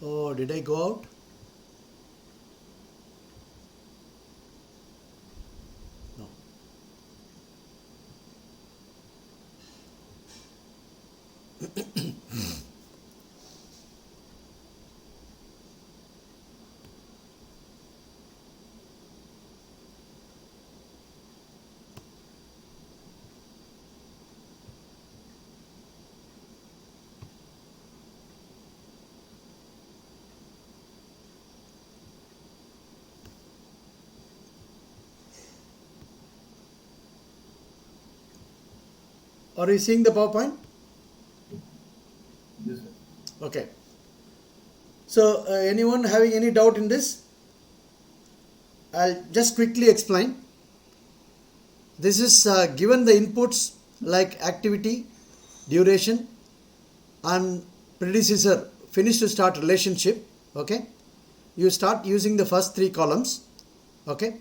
Oh, did I go out? No. Are you seeing the PowerPoint? Yes, sir. Okay. So, anyone having any doubt in this? I'll just quickly explain. This is given the inputs like activity, duration, and predecessor finish to start relationship. Okay. You start using the first three columns. Okay.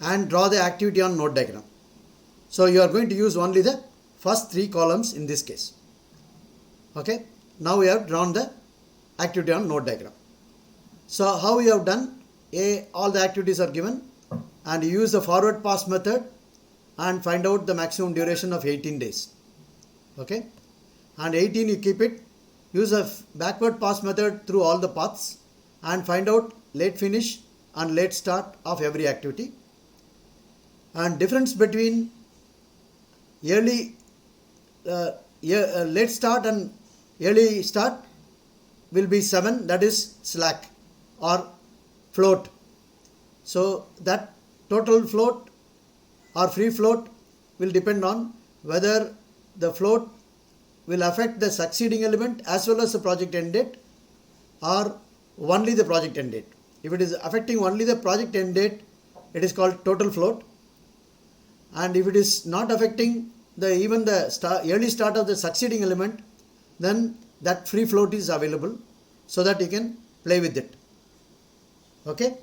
And draw the activity on node diagram. So, you are going to use only the first three columns in this case. Okay. Now we have drawn the activity on node diagram. So how we have done? All the activities are given and you use the forward pass method and find out the maximum duration of 18 days. Okay. And 18 you keep it. Use a backward pass method through all the paths and find out late finish and late start of every activity. And difference between early late start and early start will be 7, that is slack or float. So that total float or free float will depend on whether the float will affect the succeeding element as well as the project end date or only the project end date. If it is affecting only the project end date, it is called total float. And if it is not affecting even the early start of the succeeding element, then that free float is available so that you can play with it. Okay.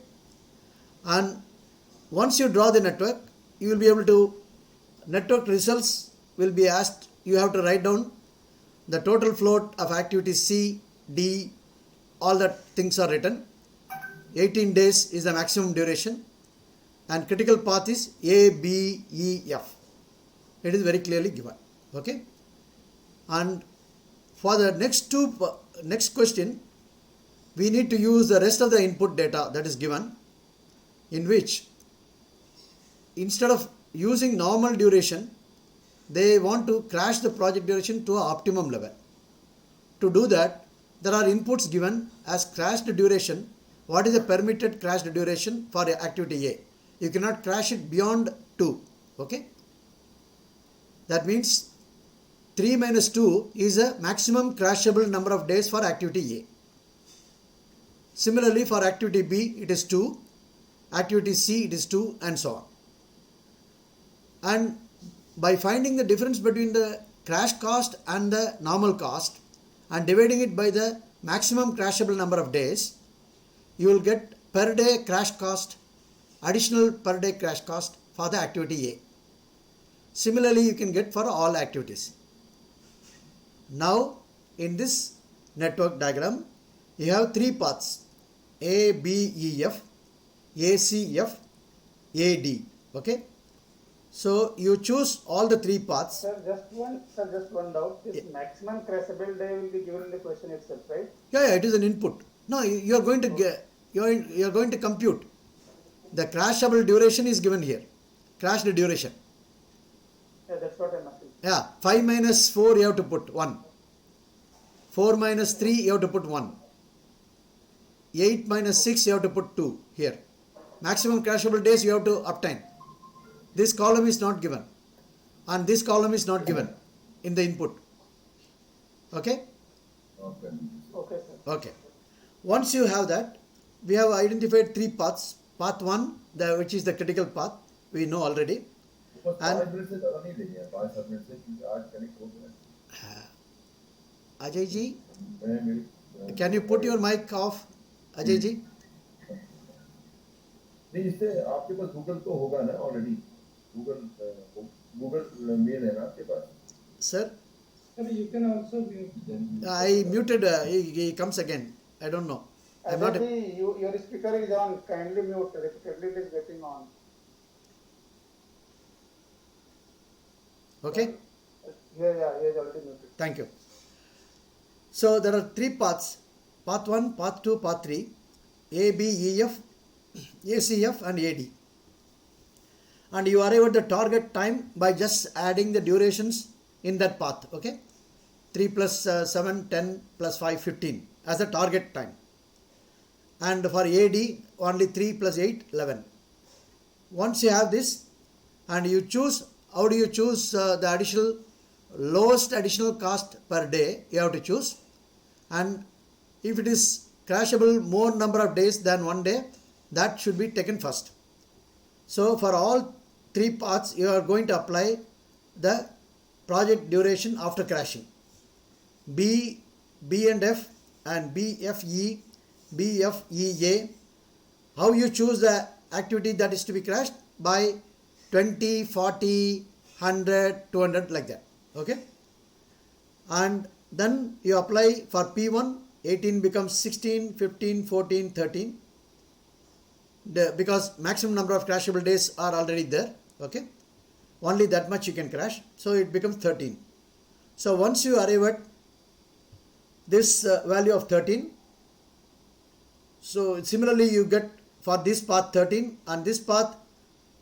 And once you draw the network, you will be able to, network results will be asked, you have to write down the total float of activities C, D, all that things are written. 18 days is the maximum duration and critical path is A, B, E, F. It is very clearly given. Okay. And for the next question, we need to use the rest of the input data that is given, in which instead of using normal duration, they want to crash the project duration to an optimum level. To do that, there are inputs given as crashed duration. What is the permitted crashed duration for activity A? You cannot crash it beyond 2. Okay. That means 3 minus 2 is a maximum crashable number of days for activity A. Similarly, for activity B, it is 2. Activity C, it is 2, and so on. And by finding the difference between the crash cost and the normal cost and dividing it by the maximum crashable number of days, you will get per day crash cost, additional per day crash cost for the activity A. Similarly, you can get for all activities. Now, in this network diagram, you have three paths: A, B, E, F, A, C, F, A, D. Okay. So you choose all the three paths. Sir, just one doubt. This maximum crashable day will be given in the question itself, right? Yeah, it is an input. No, you are going to get, you are going to compute. The crashable duration is given here. Crashed duration. Yeah, that's what I'm asking. Yeah, 5 minus 4 you have to put 1. 4 minus 3 you have to put 1. 8 minus 6 you have to put 2 here. Maximum crashable days you have to obtain. This column is not given and this column is not given in the input. Okay? Okay. Okay, sir. Okay. Once you have that, we have identified three paths. Path 1, which is the critical path, we know already. And Ajay ji, can you put your mic off, Ajay ji? नहीं, इससे आपके पास Google तो होगा ना already. Google mail है ना आपके पास. Sir? Sir, you can also mute. I muted, he comes again. I don't know. I'm not. Your speaker is on. Kindly mute. Repeatedly it is getting on. Okay. Yeah, he is already muted. Thank you. So there are three paths: path 1, path 2, path 3, A, B, E, F, ACF, and AD. And you arrive at the target time by just adding the durations in that path. Okay, 3 plus 7, 10 plus 5, 15 as the target time. And for AD, only 3 plus 8, 11. Once you have this, and you choose, how do you choose the additional lowest additional cost per day? You have to choose, and if it is crashable more number of days than 1 day, that should be taken first. So for all three paths, you are going to apply the project duration after crashing. B and F, and BFE, BFEA. How you choose the activity that is to be crashed? By 20, 40, 100, 200, like that. Okay. And then you apply for P1, 18 becomes 16, 15, 14, 13. Because maximum number of crashable days are already there. Okay. Only that much you can crash. So it becomes 13. So once you arrive at this value of 13, so similarly you get for this path 13, and this path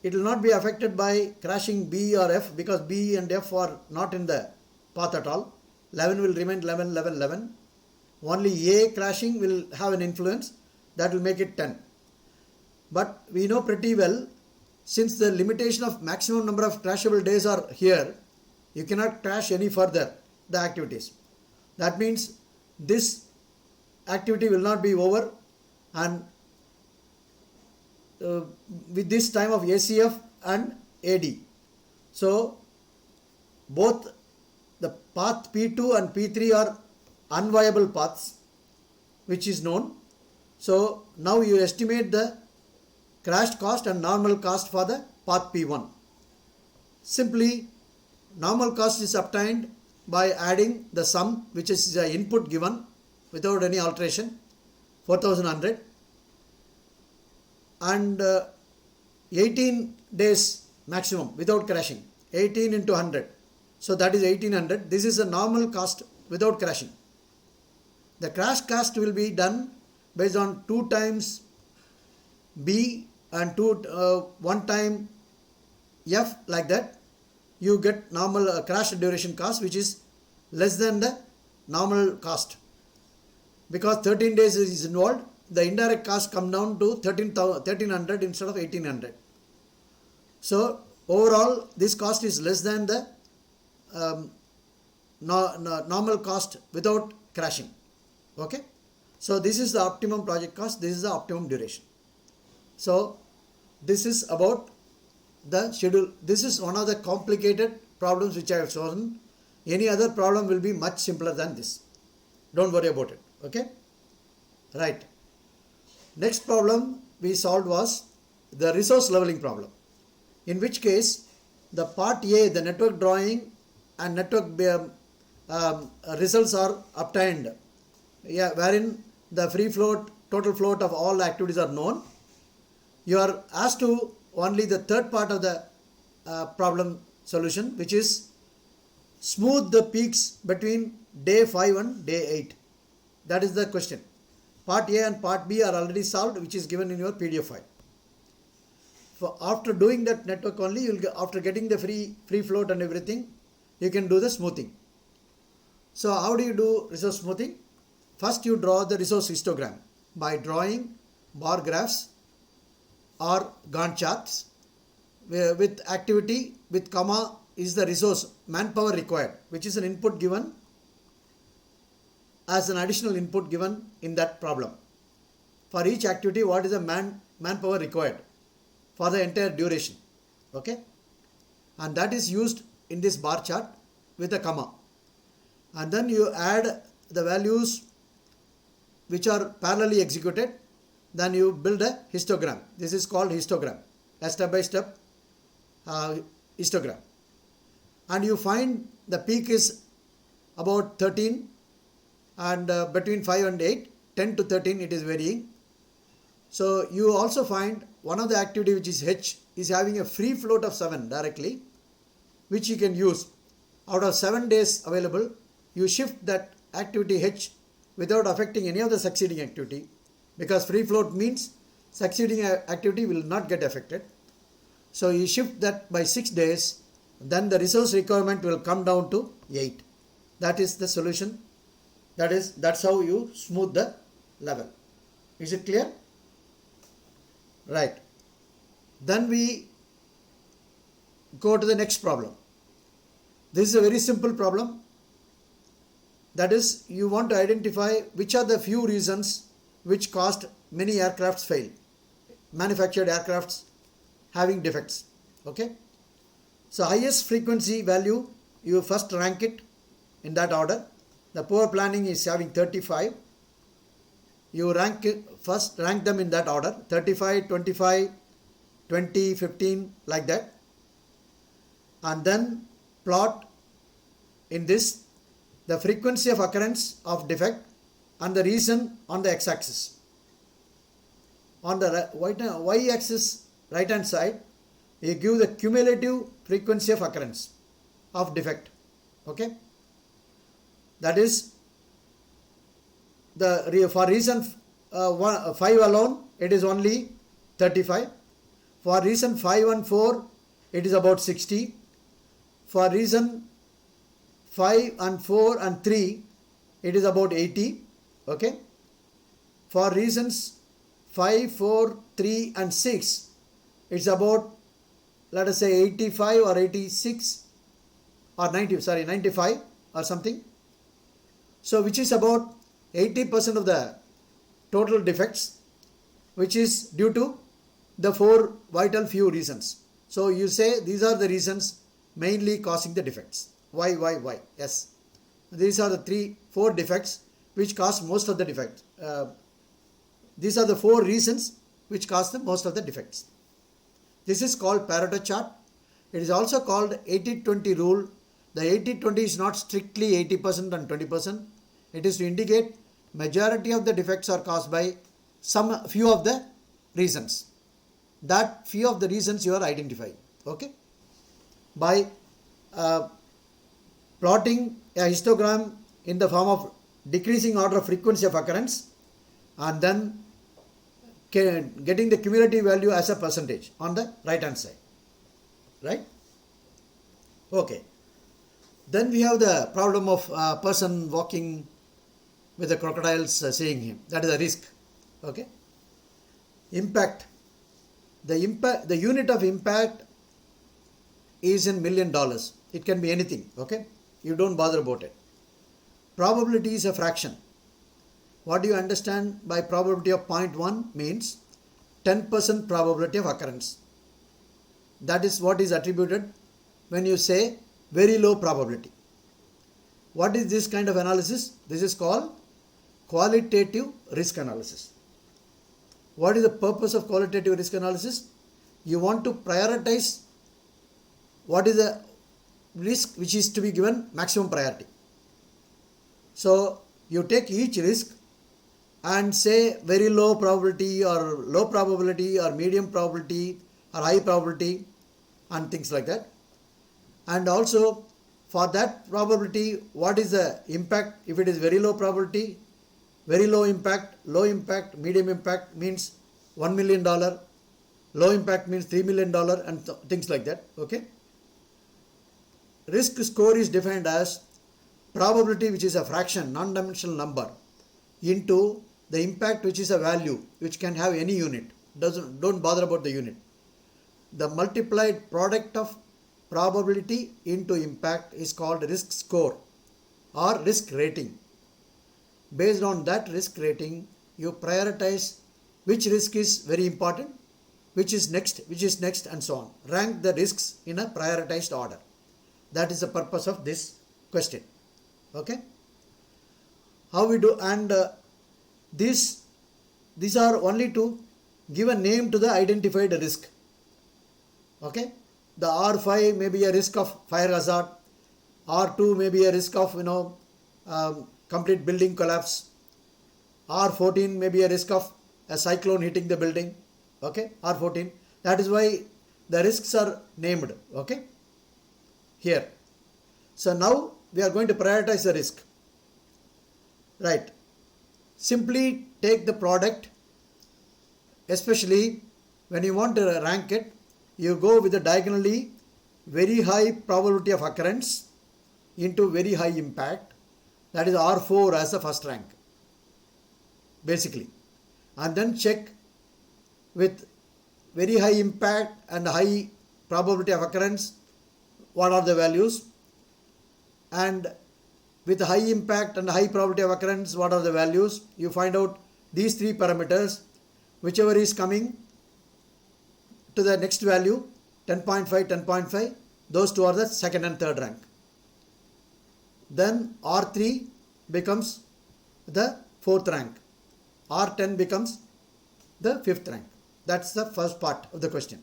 it will not be affected by crashing B or F, because B and F are not in the path at all. 11 will remain 11, 11, 11. Only A crashing will have an influence, that will make it 10. But we know pretty well, since the limitation of maximum number of crashable days are here, you cannot crash any further the activities. That means this activity will not be over, and with this time of ACF and AD. So both the path P2 and P3 are unviable paths, which is known. So now you estimate the crashed cost and normal cost for the path P1. Simply, normal cost is obtained by adding the sum, which is the input given without any alteration, 4100, and 18 days maximum without crashing, 18 into 100. So that is 1800. This is a normal cost without crashing. The crash cost will be done based on 2 times B and 1 time F, like that. You get normal crash duration cost, which is less than the normal cost. Because 13 days is involved, the indirect cost come down to 1300 instead of 1800. So overall this cost is less than the normal cost without crashing. Okay. So this is the optimum project cost, this is the optimum duration. So this is about the schedule. This is one of the complicated problems which I have chosen. Any other problem will be much simpler than this. Don't worry about it. Okay. Right. Next problem we solved was the resource leveling problem, in which case the part A, the network drawing and network results are obtained, wherein the free float, total float of all activities are known. You are asked to only the third part of the problem solution, which is smooth the peaks between day 5 and day 8. That is the question. Part A and part B are already solved, which is given in your PDF file. After doing that network only, you will get, after getting the free float and everything, you can do the smoothing. So how do you do resource smoothing? First you draw the resource histogram by drawing bar graphs or Gantt charts with activity with comma is the resource manpower required, which is an input given as an additional input given in that problem. For each activity, what is the manpower required for the entire duration. Okay. And that is used in this bar chart with a comma. And then you add the values which are parallelly executed. Then you build a histogram. This is called histogram, a step-by-step histogram. And you find the peak is about 13 and between 5 and 8. 10 to 13 it is varying. So you also find one of the activity which is H is having a free float of 7 directly, which you can use. Out of 7 days available, you shift that activity H without affecting any of the succeeding activity, because free float means succeeding activity will not get affected. So you shift that by 6 days, then the resource requirement will come down to 8. That is the solution. That's how you smooth the level. Is it clear? Right. Then we go to the next problem. This is a very simple problem. That is, you want to identify which are the few reasons which caused many aircrafts fail. Manufactured aircrafts having defects. Okay. So highest frequency value, you first rank it in that order. The poor planning is having 35. You rank them in that order, 35, 25, 20, 15, like that. And then plot in this the frequency of occurrence of defect and the reason on the x-axis. On the y-axis right hand side, you give the cumulative frequency of occurrence of defect. Okay. That is, for reason 5 alone, it is only 35. For reason 5 and 4, it is about 60. For reason 5 and 4 and 3, it is about 80. Okay. For reasons 5, 4, 3 and 6, it's about, let us say, 85 or 86 or 95 or something. So which is about 80% of the total defects, which is due to the 4 vital few reasons. So you say these are the reasons mainly causing the defects. Why? Yes. These are the 4 defects which cause most of the defects. These are the 4 reasons which cause the most of the defects. This is called Pareto chart. It is also called 80-20 rule. The 80-20 is not strictly 80% and 20%. It is to indicate majority of the defects are caused by few of the reasons. That few of the reasons you are identifying. Okay. By plotting a histogram in the form of decreasing order of frequency of occurrence, and then getting the cumulative value as a percentage on the right hand side. Right? Okay. Then we have the problem of a person walking with the crocodiles seeing him. That is a risk. Okay. Impact. The unit of impact is in $1 million. It can be anything. Okay. You don't bother about it. Probability is a fraction. What do you understand by probability of 0.1 means 10% probability of occurrence. That is what is attributed when you say very low probability. What is this kind of analysis? This is called qualitative risk analysis. What is the purpose of qualitative risk analysis? You want to prioritize what is the risk which is to be given maximum priority. So you take each risk and say very low probability or low probability or medium probability or high probability and things like that. And also for that probability, what is the impact? If it is very low probability, very low impact, medium impact means $1 million, low impact means $3 million and things like that. Okay. Risk score is defined as probability, which is a fraction, non-dimensional number, into the impact, which is a value which can have any unit. Don't bother about the unit. The multiplied product of probability into impact is called risk score or risk rating. Based on that risk rating, you prioritize which risk is very important, which is next, and so on. Rank the risks in a prioritized order. That is the purpose of this question. Okay. How we do, and these are only to give a name to the identified risk. Okay. The R5 may be a risk of fire hazard. R2 may be a risk of complete building collapse. R14 may be a risk of a cyclone hitting the building. Okay, R14. That is why the risks are named. Okay, here. So now we are going to prioritize the risk. Right. Simply take the product, especially when you want to rank it, you go with the diagonally very high probability of occurrence into very high impact. That is R4 as the first rank, basically. And then check with very high impact and high probability of occurrence, what are the values, and with high impact and high probability of occurrence, what are the values. You find out these three parameters, whichever is coming to the next value, 10.5, 10.5, those two are the second and third rank. Then R3 becomes the fourth rank. R10 becomes the fifth rank. That's the first part of the question.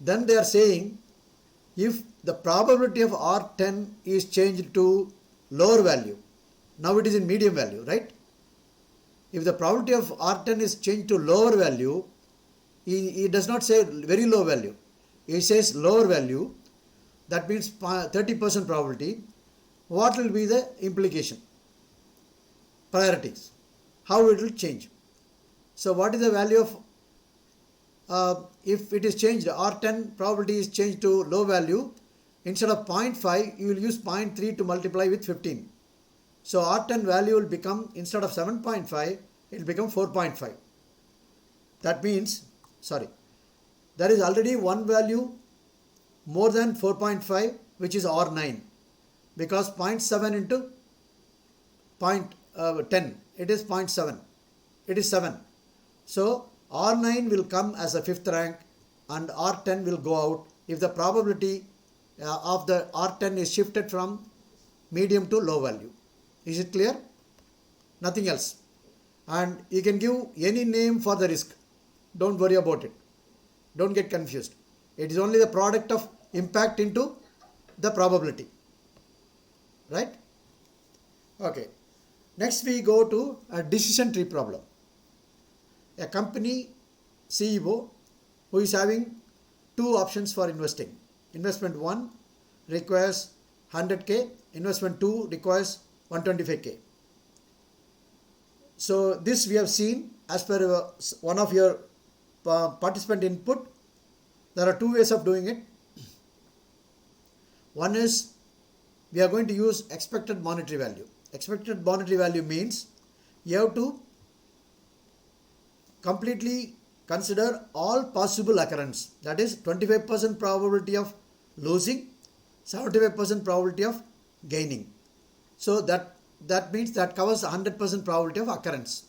Then they are saying, if the probability of R10 is changed to lower value, now it is in medium value, right? If the probability of R10 is changed to lower value, he does not say very low value. He says lower value. That means 30% probability. What will be the implication? Priorities. How it will change? So what is the value of, if it is changed, R10 probability is changed to low value, instead of 0.5, you will use 0.3 to multiply with 15. So R10 value will become, instead of 7.5, it will become 4.5. That means, there is already one value more than 4.5, which is R9, because 0.7 into 10, it is 0.7, it is 7. So R9 will come as a fifth rank and R10 will go out if the probability of the R10 is shifted from medium to low value. Is it clear? Nothing else. And you can give any name for the risk. Don't worry about it. Don't get confused. It is only the product of impact into the probability. Right? Okay. Next we go to a decision tree problem. A company CEO who is having two options for investing. Investment 1 requires 100k, investment 2 requires 125k. So this we have seen as per one of your participant input. There are two ways of doing it. One is we are going to use expected monetary value. Expected monetary value means you have to completely consider all possible occurrence. That is 25% probability of losing, 75% probability of gaining. So that means that covers 100% probability of occurrence.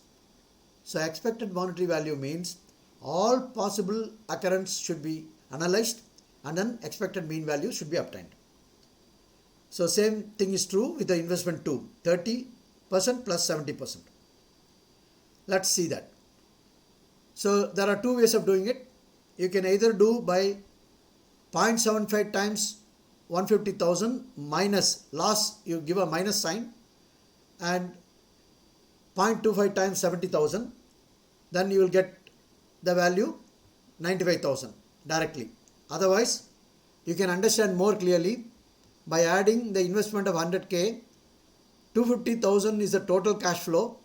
So expected monetary value means all possible occurrence should be analyzed and then expected mean value should be obtained. So same thing is true with the investment 2, 30% plus 70%. Let's see that. So there are two ways of doing it. You can either do by 0.75 times 150,000 minus loss, you give a minus sign, and 0.25 times 70,000, then you will get the value 95,000 directly. Otherwise, you can understand more clearly by adding the investment of 100k, 250,000 is the total cash flow.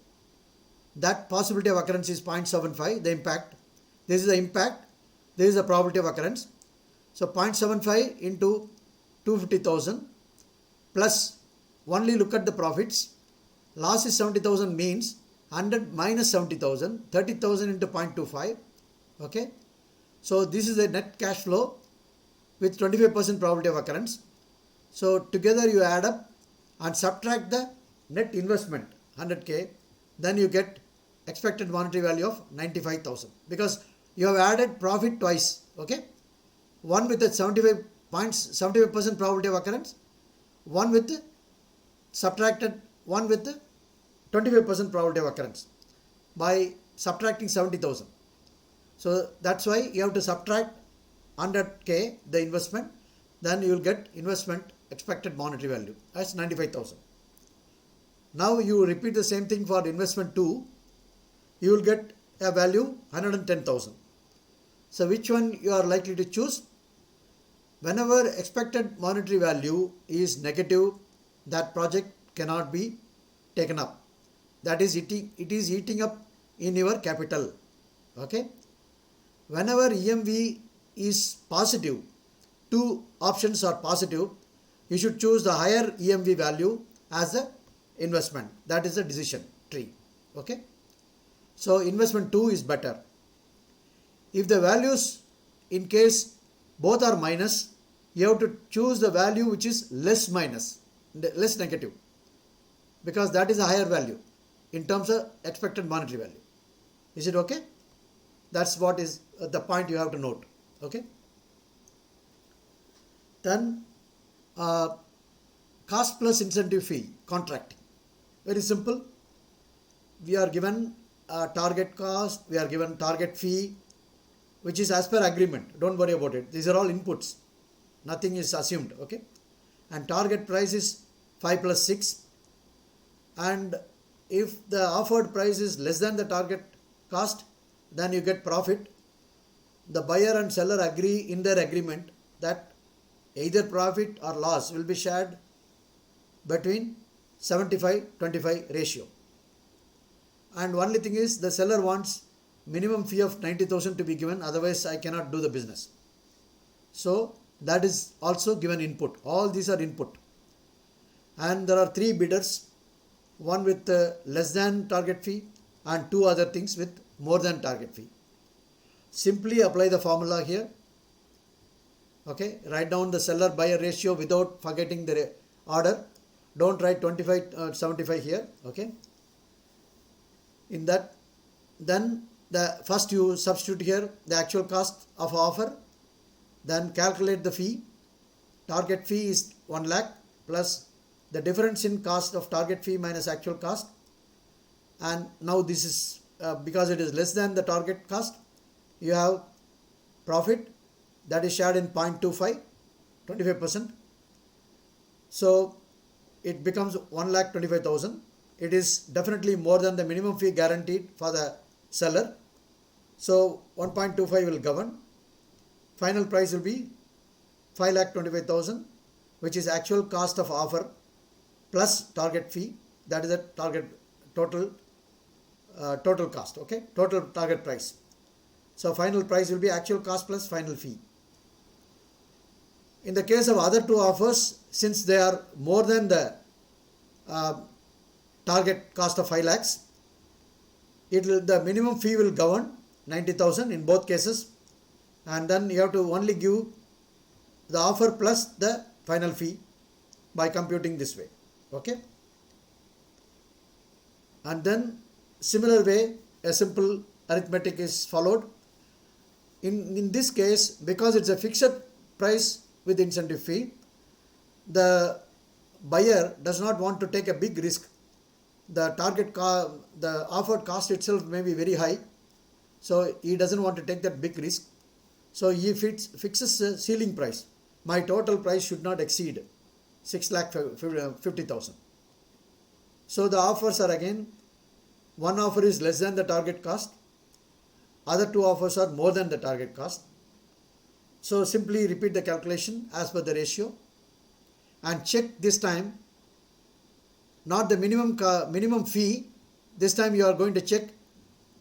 That possibility of occurrence is 0.75, the impact. This is the impact, this is the probability of occurrence. So 0.75 into 250,000 plus only look at the profits. Loss is 70,000 means 100 minus 70,000, 30,000 into 0.25. Okay. So this is the net cash flow with 25% probability of occurrence. So together you add up and subtract the net investment 100k, then you get expected monetary value of 95,000 because you have added profit twice. Okay. One with the 75% probability of occurrence, one with the subtracted, one with the 25% probability of occurrence by subtracting 70,000. So that's why you have to subtract 100k the investment, then you will get investment expected monetary value as 95,000. Now you repeat the same thing for investment 2, you will get a value 110,000. So which one you are likely to choose? Whenever expected monetary value is negative, that project cannot be taken up. That is, it is eating up in your capital. Okay. Whenever EMV is positive, two options are positive, you should choose the higher EMV value as the investment. That is the decision tree. Okay. So investment 2 is better. If the values, in case both are minus, you have to choose the value which is less negative, because that is a higher value in terms of expected monetary value. Is it okay? That's what is the point you have to note. Okay. Then cost plus incentive fee contracting. Very simple. We are given target cost, we are given target fee, which is as per agreement. Don't worry about it. These are all inputs. Nothing is assumed. Okay. And target price is 5 plus 6. And if the offered price is less than the target cost, then you get profit. The buyer and seller agree in their agreement that either profit or loss will be shared between 75-25 ratio. And only thing is, the seller wants minimum fee of 90,000 to be given, otherwise I cannot do the business. So that is also given input. All these are input. And there are 3 bidders, one with less than target fee and 2 other things with more than target fee. Simply apply the formula here. Okay, write down the seller buyer ratio without forgetting the order. Don't write 25 75 here. Okay. In that, then the first you substitute here the actual cost of offer, then calculate the fee. Target fee is 1 lakh plus the difference in cost of target fee minus actual cost. And now this is because it is less than the target cost, you have profit that is shared in 0.25, 25%. So it becomes 1,25,000. It is definitely more than the minimum fee guaranteed for the seller. So 1.25 will govern. Final price will be 5,25,000, which is actual cost of offer plus target fee. That is the target total cost. Okay, total target price. So final price will be actual cost plus final fee. In the case of other 2 offers, since they are more than the target cost of 5 lakhs, the minimum fee will govern 90,000 in both cases, and then you have to only give the offer plus the final fee by computing this way. Okay. And then similar way a simple arithmetic is followed. In this case, because it's a fixed price with incentive fee, the buyer does not want to take a big risk. The the offered cost itself may be very high, so he doesn't want to take that big risk. So he fixes a ceiling price. My total price should not exceed 6,50,000. So the offers are again, one offer is less than the target cost, other 2 offers are more than the target cost. So simply repeat the calculation as per the ratio and check this time not the minimum fee. This time you are going to check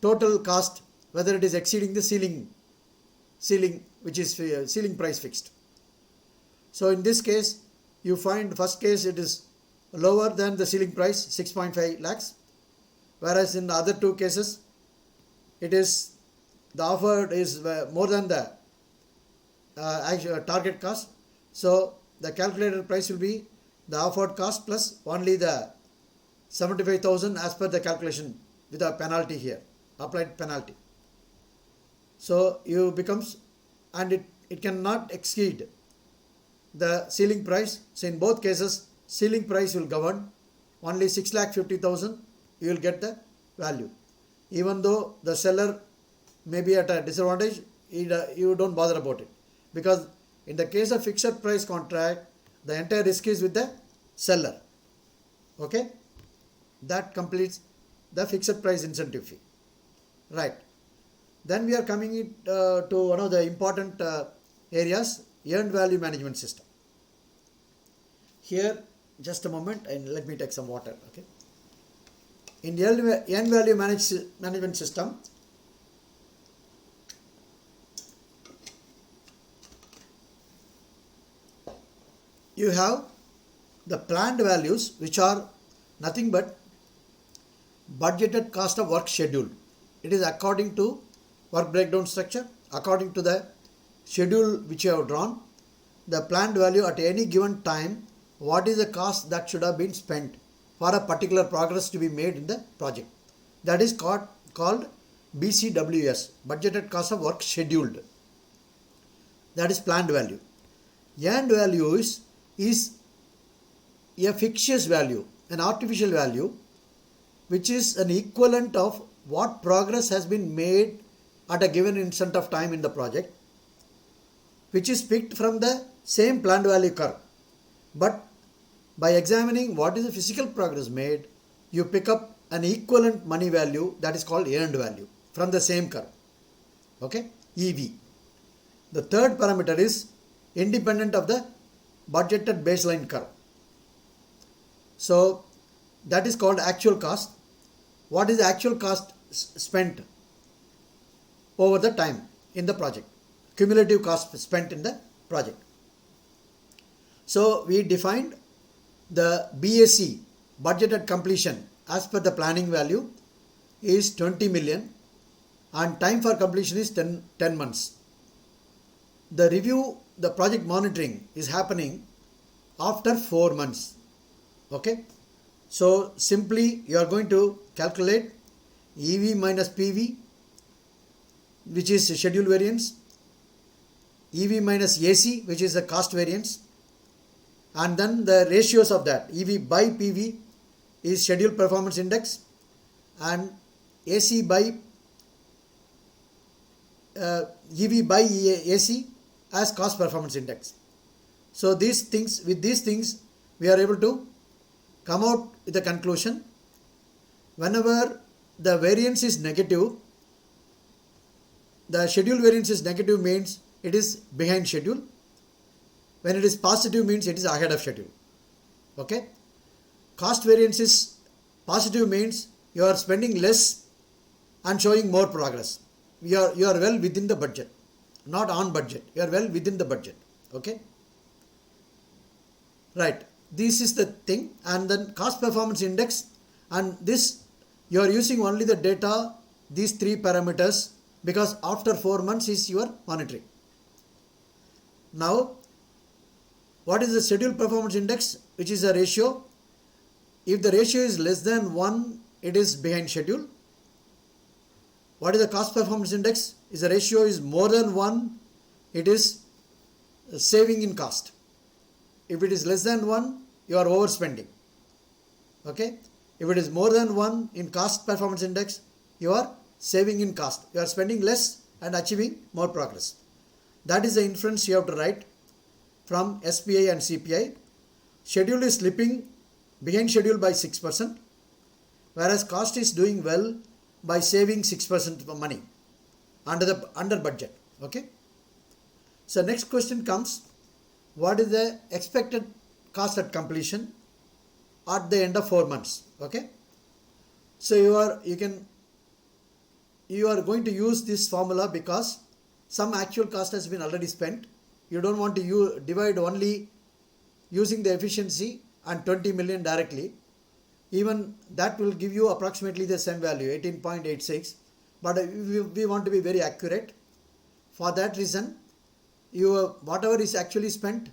total cost, whether it is exceeding the ceiling which is ceiling price fixed. So in this case, you find first case it is lower than the ceiling price 6.5 lakhs, whereas in the other 2 cases it is the offer is more than the actual target cost. So the calculated price will be the offered cost plus only the 75,000 as per the calculation with a penalty here, applied penalty. So you becomes, and it cannot exceed the ceiling price. So in both cases, ceiling price will govern. Only 6,50,000 you will get the value. Even though the seller may be at a disadvantage, you don't bother about it, because in the case of fixed price contract, the entire risk is with the seller. Okay. That completes the fixed price incentive fee. Right. Then we are coming to one of the important areas, earned value management system. Here, just a moment, and let me take some water. Okay. In earned value management system, you have the planned values, which are nothing but budgeted cost of work schedule. It is according to work breakdown structure, according to the schedule which you have drawn, the planned value at any given time, what is the cost that should have been spent for a particular progress to be made in the project. That is called BCWS, budgeted cost of work scheduled. That is planned value. Earned value is a fictitious value, an artificial value, which is an equivalent of what progress has been made at a given instant of time in the project, which is picked from the same planned value curve. But by examining what is the physical progress made, you pick up an equivalent money value that is called earned value from the same curve. Okay, EV. The third parameter is independent of the budgeted baseline curve. So that is called actual cost. What is the actual cost spent over the time in the project? Cumulative cost spent in the project. So we defined the BAC, budgeted completion, as per the planning value is 20 million and time for completion is 10 months. The review, the project monitoring is happening after 4 months. Okay. So simply you are going to calculate EV minus PV, which is schedule variance, EV minus AC, which is the cost variance, and then the ratios of that. EV by PV is schedule performance index, and AC by EV by AC as cost performance index. So with these things we are able to come out with a conclusion. Whenever the variance is negative, the schedule variance is negative means it is behind schedule. When it is positive means it is ahead of schedule. Okay. Cost variance is positive means you are spending less and showing more progress. You are well within the budget, not on budget. You are well within the budget. Okay. Right. This is the thing. And then cost performance index, and this you are using only the data, these three parameters, because after 4 months is your monitoring. Now, what is the schedule performance index, which is a ratio? If the ratio is less than 1, it is behind schedule. What is the cost performance index? If the ratio is more than 1, it is saving in cost. If it is less than 1, you are overspending. Okay. If it is more than 1 in cost performance index, you are saving in cost. You are spending less and achieving more progress. That is the inference you have to write from SPI and CPI. Schedule is slipping behind schedule by 6%, whereas cost is doing well by saving 6% of money under budget. Okay. So next question comes, what is the expected cost at completion at the end of 4 months? Okay. So you are going to use this formula because some actual cost has been already spent. You don't want to divide only using the efficiency and 20 million directly. Even that will give you approximately the same value, 18.86. But we want to be very accurate. For that reason, whatever is actually spent,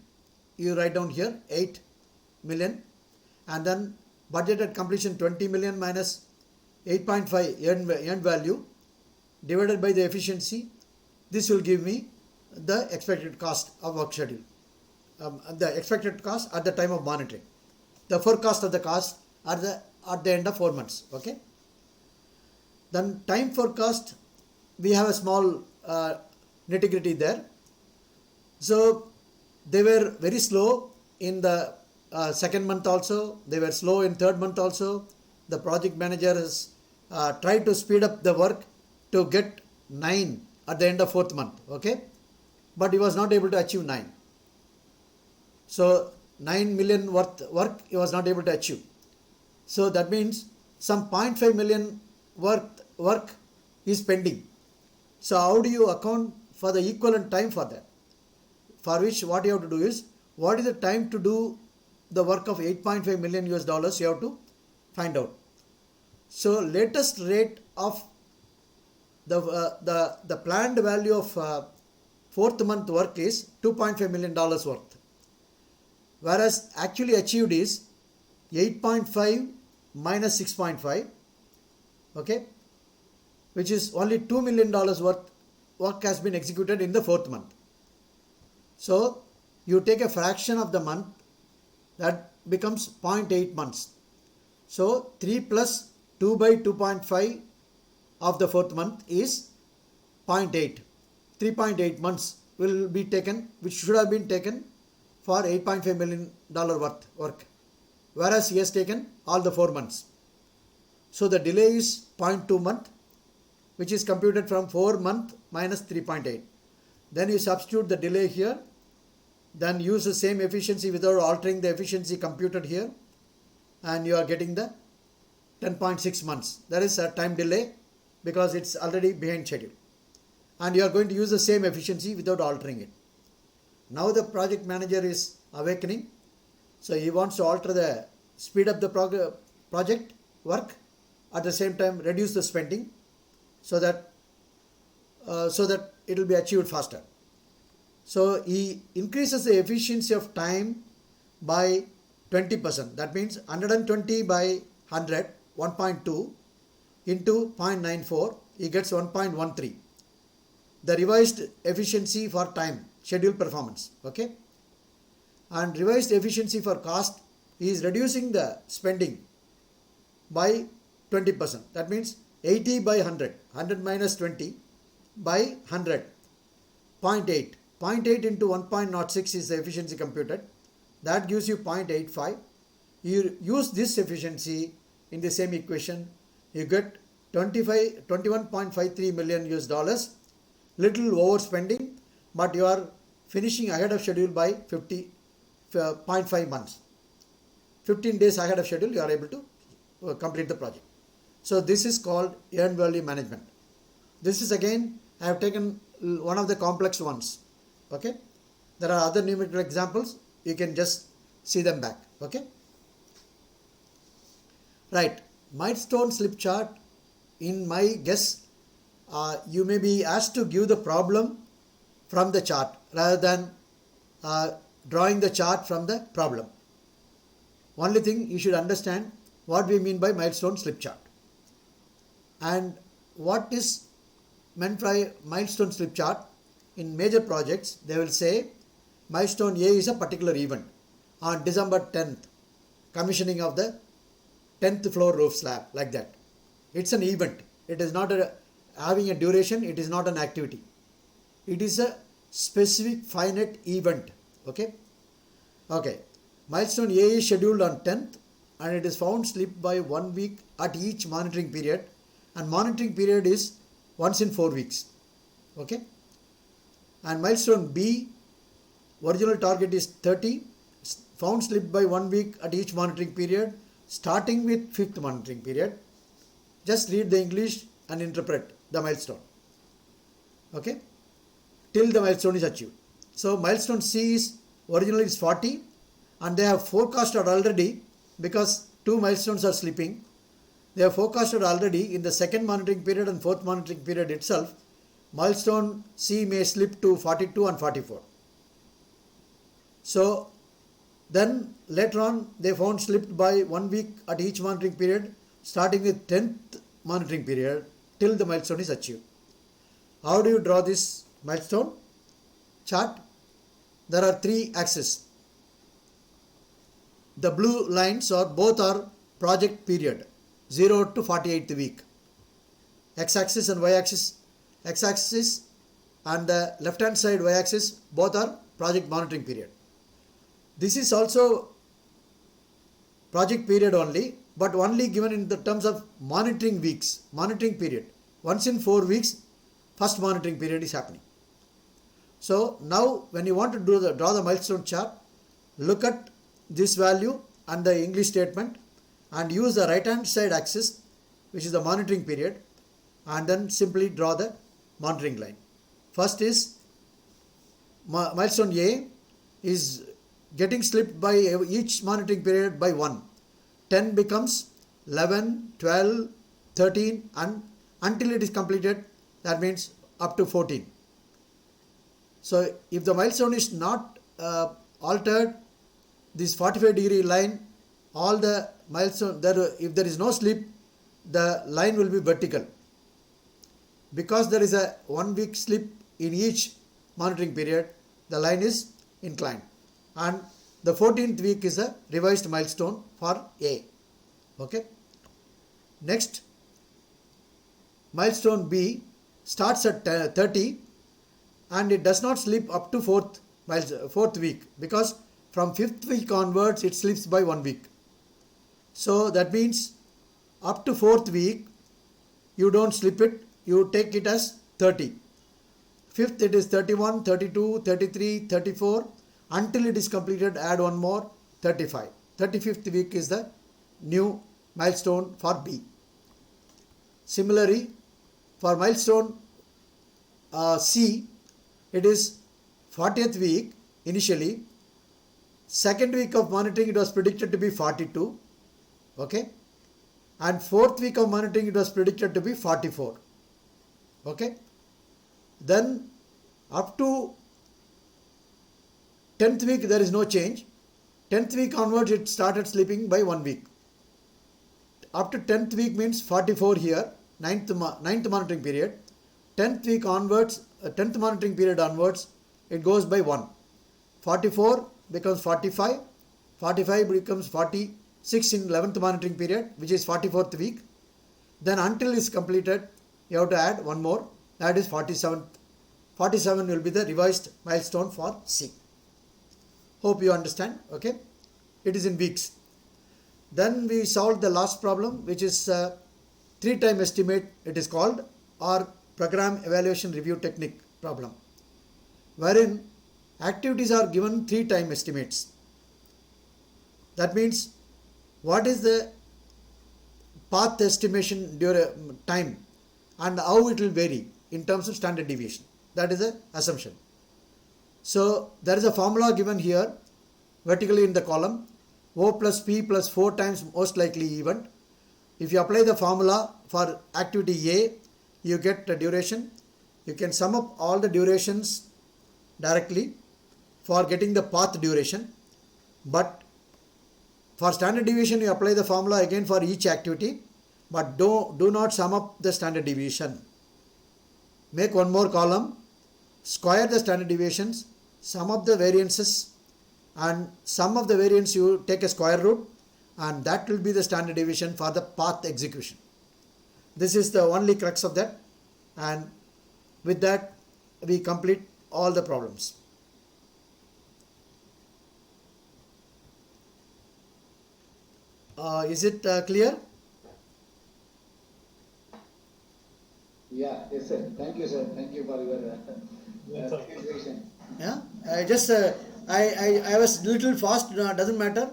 you write down here 8 million, and then budgeted completion 20 million minus 8.5 earned value divided by the efficiency. This will give me the expected cost of work schedule, the expected cost at the time of monitoring, the forecast of the cost at the end of 4 months. Okay. Then time forecast, we have a small nitty-gritty there. So they were very slow in the second month also, they were slow in third month also, the project manager has tried to speed up the work to get 9 at the end of 4th month, okay, but he was not able to achieve 9. So 9 million worth work he was not able to achieve. So that means some 0.5 million worth work is pending. So how do you account for the equivalent time for that? For which what you have to do is, what is the time to do the work of 8.5 million US dollars, you have to find out. So latest rate of the planned value of 4th month work is $2.5 million worth, whereas actually achieved is 8.5 minus 6.5, okay, which is only $2 million worth work has been executed in the 4th month. So you take a fraction of the month, that becomes 0.8 months. So 3 plus 2 by 2.5 of the 4th month is 0.8. 3.8 months will be taken, which should have been taken for $8.5 million worth work, whereas he has taken all the 4 months. So the delay is 0.2 month, which is computed from 4 month minus 3.8. Then you substitute the delay here, then use the same efficiency without altering the efficiency computed here, and you are getting the 10.6 months. That is a time delay because it's already behind schedule. And you are going to use the same efficiency without altering it. Now the project manager is awakening. So he wants to alter the speed up the project work, at the same time reduce the spending so that it will be achieved faster. So he increases the efficiency of time by 20%. That means 120 by 100, 1.2 into 0.94, he gets 1.13. The revised efficiency for time, schedule performance, okay. And revised efficiency for cost, he is reducing the spending by 20%. That means 80 by 100, 100 minus 20 by 100, 0.8. 0.8 into 1.06 is the efficiency computed. That gives you 0.85. You use this efficiency in the same equation, you get 21.53 million US dollars. Little overspending, but you are finishing ahead of schedule by 0.5 months. 15 days ahead of schedule, you are able to complete the project. So this is called earned value management. This is again, I have taken one of the complex ones. Okay, there are other numerical examples, you can just see them back. Okay, right, milestone slip chart. In my guess, you may be asked to give the problem from the chart rather than drawing the chart from the problem. Only thing you should understand what we mean by milestone slip chart and what is meant by milestone slip chart. In major projects, they will say milestone A is a particular event. On December 10th, commissioning of the 10th floor roof slab, like that. It's an event. It is not having a duration. It is not an activity. It is a specific finite event. Okay. Okay. Milestone A is scheduled on 10th and it is found slipped by 1 week at each monitoring period, and monitoring period is once in 4 weeks. Okay. And milestone B, original target is 30, found slipped by 1 week at each monitoring period, starting with 5th monitoring period. Just read the English and interpret the milestone. Okay, till the milestone is achieved. So milestone C is originally is 40, and they have forecasted already, because 2 milestones are slipping. They have forecasted already in the 2nd monitoring period and 4th monitoring period itself. Milestone C may slip to 42 and 44. So then later on they found slipped by 1 week at each monitoring period, starting with 10th monitoring period till the milestone is achieved. How do you draw this milestone chart? There are 3 axes. The blue lines are both are project period, 0 to 48th week. X-axis and Y-axis. X-axis and the left-hand side Y-axis both are project monitoring period. This is also project period only, but only given in the terms of monitoring weeks, monitoring period. Once in 4 weeks, first monitoring period is happening. So now when you want to draw the milestone chart, look at this value and the English statement and use the right hand side axis, which is the monitoring period, and then simply draw the monitoring line. First is milestone A is getting slipped by each monitoring period by 1. 10 becomes 11, 12, 13 and until it is completed, that means up to 14. So if the milestone is not altered, this 45-degree line, all the milestone, if there is no slip, the line will be vertical. Because there is a 1 week slip in each monitoring period, the line is inclined. And the 14th week is a revised milestone for A. Okay. Next, milestone B starts at 30 and it does not slip up to 4th week, because from 5th week onwards it slips by 1 week. So that means up to 4th week you don't slip it, you take it as 30. 5th it is 31, 32, 33, 34, until it is completed add one more, 35. 35th week is the new milestone for B. Similarly, for milestone C, it is 40th week initially. 2nd week of monitoring it was predicted to be 42. Okay. And 4th week of monitoring it was predicted to be 44. Okay. Then up to 10th week there is no change. 10th week onwards it started slipping by 1 week. Up to 10th week means 44 here, 9th monitoring period. 10th week onwards, 10th monitoring period onwards, it goes by 1. 44 becomes 45, 45 becomes 46 in 11th monitoring period, which is 44th week. Then until it's completed, you have to add one more, that is 47. 47 will be the revised milestone for C. Hope you understand. Okay. It is in weeks. Then we solved the last problem, which is 3-time estimate, it is called, or program evaluation review technique problem, wherein activities are given 3-time estimates. That means what is the path estimation during time and how it will vary in terms of standard deviation. That is the assumption. So there is a formula given here vertically in the column, O plus P plus 4 times most likely event. If you apply the formula for activity A, you get the duration. You can sum up all the durations directly for getting the path duration. But for standard deviation, you apply the formula again for each activity, but do not sum up the standard deviation. Make one more column, square the standard deviations, sum up the variances, and sum of the variance you take a square root, and that will be the standard deviation for the path execution. This is the only crux of that, and with that we complete all the problems. Is it clear? Yeah, yes sir. Thank you sir. Thank you for your explanation. Yeah, I was little fast, doesn't matter,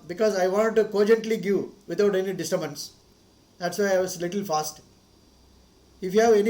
because I wanted to cogently give without any disturbance. That's why I was little fast. If you have any